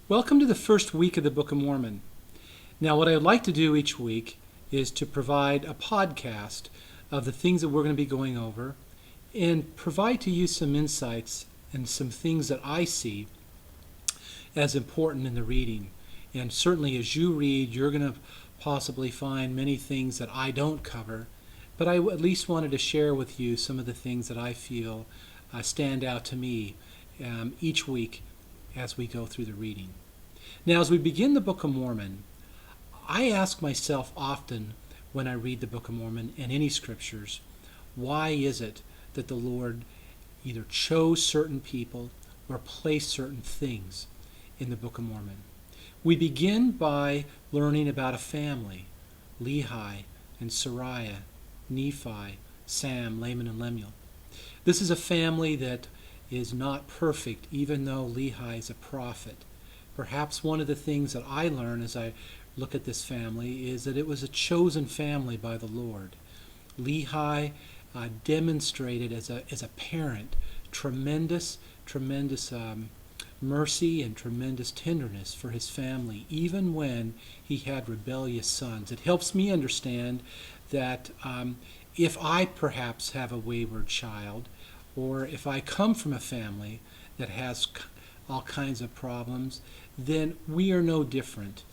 Welcome to the first week of the Book of Mormon. Now, what I'd like to do each week is to provide a podcast of the things that we're going to be going over and provide to you some insights and some things that I see as important in the reading. And certainly as you read, you're going to possibly find many things that I don't cover, but I at least wanted to share with you some of the things that I feel stand out to me each week as we go through the reading. Now, as we begin the Book of Mormon, I ask myself often when I read the Book of Mormon and any scriptures, why is it that the Lord either chose certain people or placed certain things in the Book of Mormon? We begin by learning about a family, Lehi and Sariah, Nephi, Sam, Laman, and Lemuel. This is a family that is not perfect, even though Lehi is a prophet. Perhaps one of the things that I learn as I look at this family is that it was a chosen family by the Lord. Lehi demonstrated as a parent tremendous mercy and tremendous tenderness for his family, even when he had rebellious sons. It helps me understand that if I perhaps have a wayward child, or if I come from a family that has all kinds of problems, then we are no different,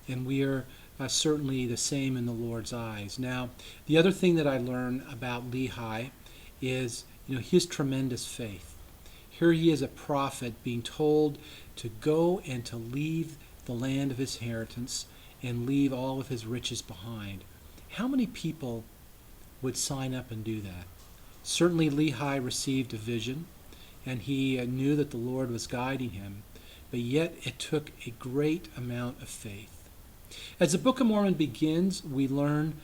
and we are certainly the same in the Lord's eyes. Now, the other thing that I learn about Lehi is, his tremendous faith. Here he is, a prophet, being told to go and to leave the land of his inheritance and leave all of his riches behind. How many people would sign up and do that? Certainly Lehi received a vision, and he knew that the Lord was guiding him, but yet it took a great amount of faith. As the Book of Mormon begins, we learn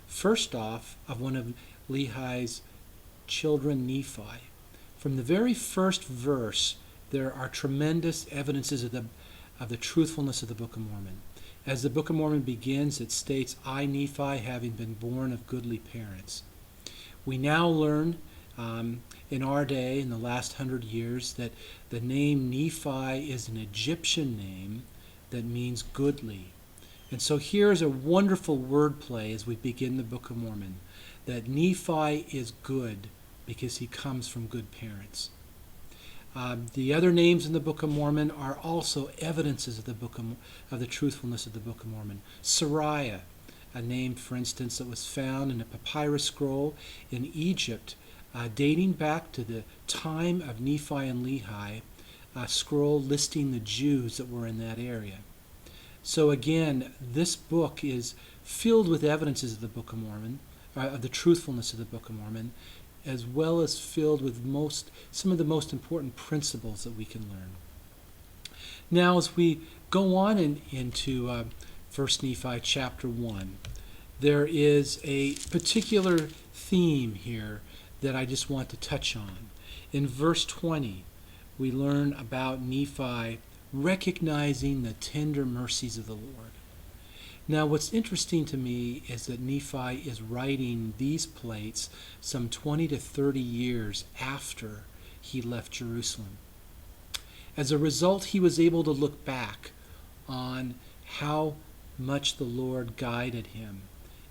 first off of one of Lehi's children, Nephi. From the very first verse, there are tremendous evidences of the truthfulness of the Book of Mormon. As the Book of Mormon begins, it states, "I, Nephi, having been born of goodly parents." We now learn in our day, in the last 100 years, that the name Nephi is an Egyptian name that means goodly. And so here is a wonderful wordplay as we begin the Book of Mormon, that Nephi is good because he comes from good parents. The other names in the Book of Mormon are also evidences of the truthfulness of the Book of Mormon. Sariah, a name, for instance, that was found in a papyrus scroll in Egypt, dating back to the time of Nephi and Lehi, a scroll listing the Jews that were in that area. So again, this book is filled with evidences of the Book of Mormon, of the truthfulness of the Book of Mormon, as well as filled with some of the most important principles that we can learn. Now, as we go on into 1 Nephi chapter 1, there is a particular theme here that I just want to touch on. In verse 20, we learn about Nephi recognizing the tender mercies of the Lord. Now, what's interesting to me is that Nephi is writing these plates some 20 to 30 years after he left Jerusalem. As a result, he was able to look back on how much the Lord guided him.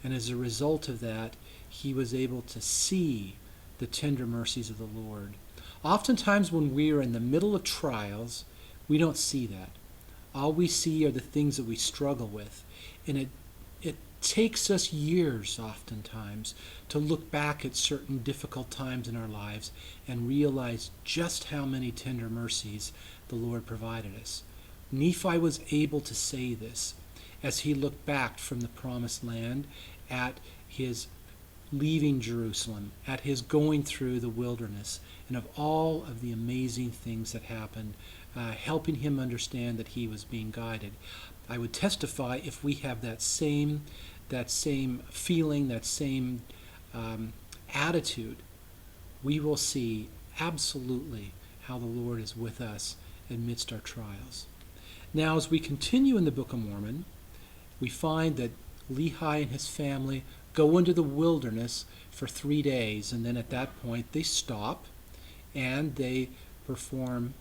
And as a result of that, he was able to see the tender mercies of the Lord. Oftentimes when we are in the middle of trials, we don't see that. All we see are the things that we struggle with. And it takes us years oftentimes to look back at certain difficult times in our lives and realize just how many tender mercies the Lord provided us. Nephi was able to say this as he looked back from the promised land at his leaving Jerusalem, at his going through the wilderness, and of all of the amazing things that happened, helping him understand that he was being guided. I would testify if we have that same feeling, that same attitude, we will see absolutely how the Lord is with us amidst our trials. Now, as we continue in the Book of Mormon, we find that Lehi and his family go into the wilderness for 3 days, and then at that point they stop and they perform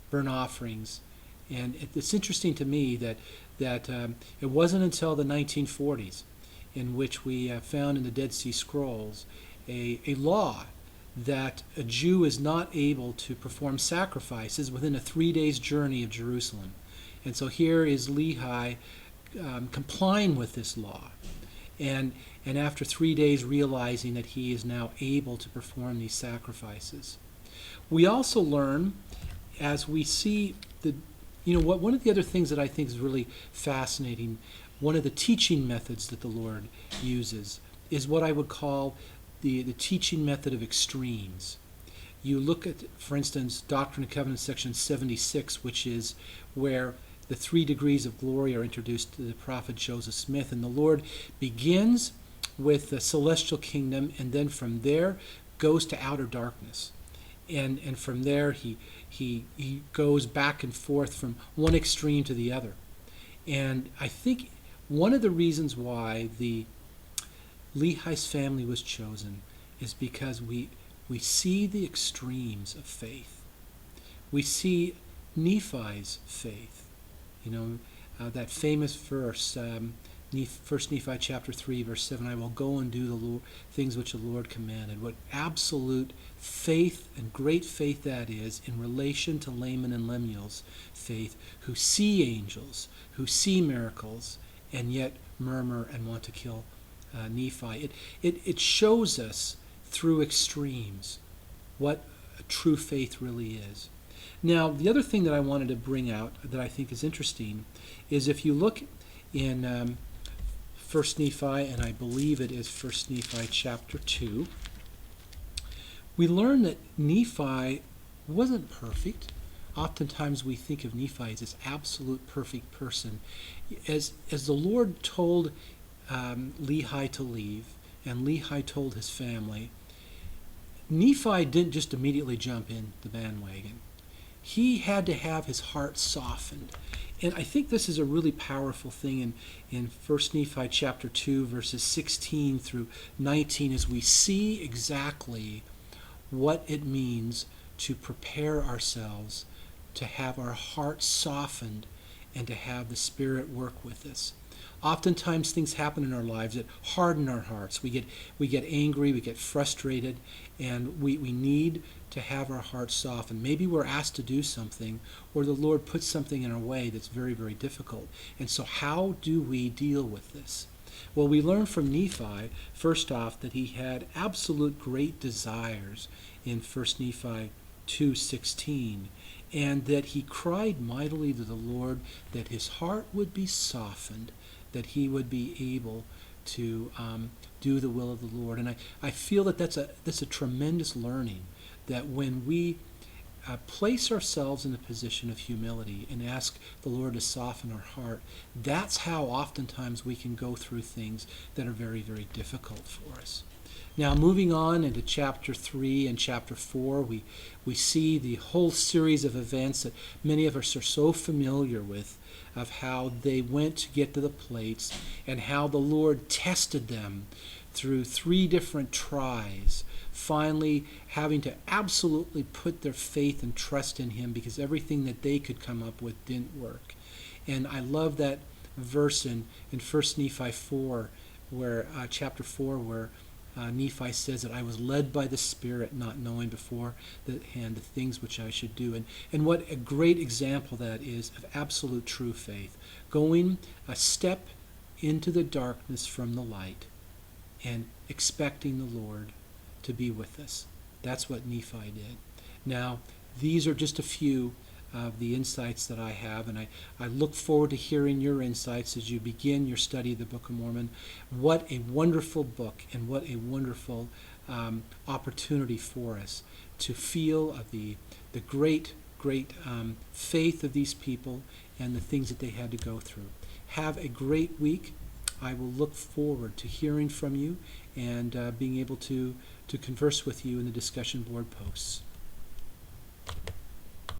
burnt offerings And it's interesting to me that it wasn't until the 1940s in which we found in the Dead Sea Scrolls a law that a Jew is not able to perform sacrifices within a 3 days journey of Jerusalem. And so here is Lehi complying with this law. And after 3 days realizing that he is now able to perform these sacrifices. We also learn, as we see one of the other things that I think is really fascinating, one of the teaching methods that the Lord uses is what I would call the teaching method of extremes. You look at, for instance, Doctrine and Covenants section 76, which is where the 3 degrees of glory are introduced to the prophet Joseph Smith, and the Lord begins with the celestial kingdom, and then from there goes to outer darkness. And from there he goes back and forth from one extreme to the other. And I think one of the reasons why the Lehi's family was chosen is because we see the extremes of faith. We see Nephi's faith. That famous verse, 1 Nephi chapter 3, verse 7, I will go and do the things which the Lord commanded. What absolute faith and great faith that is in relation to Laman and Lemuel's faith, who see angels, who see miracles, and yet murmur and want to kill Nephi. It shows us through extremes what a true faith really is. Now, the other thing that I wanted to bring out that I think is interesting is if you look in 1 Nephi, and I believe it is 1 Nephi chapter 2, we learn that Nephi wasn't perfect. Oftentimes we think of Nephi as this absolute perfect person. As the Lord told Lehi to leave, and Lehi told his family, Nephi didn't just immediately jump in the bandwagon. He had to have his heart softened. And I think this is a really powerful thing in 1 Nephi chapter 2, verses 16 through 19, as we see exactly what it means to prepare ourselves, to have our hearts softened, and to have the Spirit work with us. Oftentimes things happen in our lives that harden our hearts. We get angry, we get frustrated, and we need to have our hearts softened. Maybe we're asked to do something, or the Lord puts something in our way that's very, very difficult. And so how do we deal with this? Well, we learn from Nephi, first off, that he had absolute great desires in 1 Nephi 2:16, and that he cried mightily to the Lord that his heart would be softened, that he would be able to do the will of the Lord. And I feel that that's a tremendous learning, that when we place ourselves in a position of humility and ask the Lord to soften our heart, that's how oftentimes we can go through things that are very, very difficult for us. Now, moving on into chapter 3 and chapter 4, we see the whole series of events that many of us are so familiar with, of how they went to get to the plates and how the Lord tested them through 3 different tries, finally having to absolutely put their faith and trust in him because everything that they could come up with didn't work. And I love that verse in 1 Nephi 4, where chapter 4, where Nephi says that I was led by the Spirit, not knowing beforehand the things which I should do. And what a great example that is of absolute true faith. Going a step into the darkness from the light and expecting the Lord to be with us. That's what Nephi did. Now, these are just a few of the insights that I have, and I look forward to hearing your insights as you begin your study of the Book of Mormon. What a wonderful book, and what a wonderful opportunity for us to feel of the great faith of these people and the things that they had to go through. Have a great week. I will look forward to hearing from you and being able to converse with you in the discussion board posts.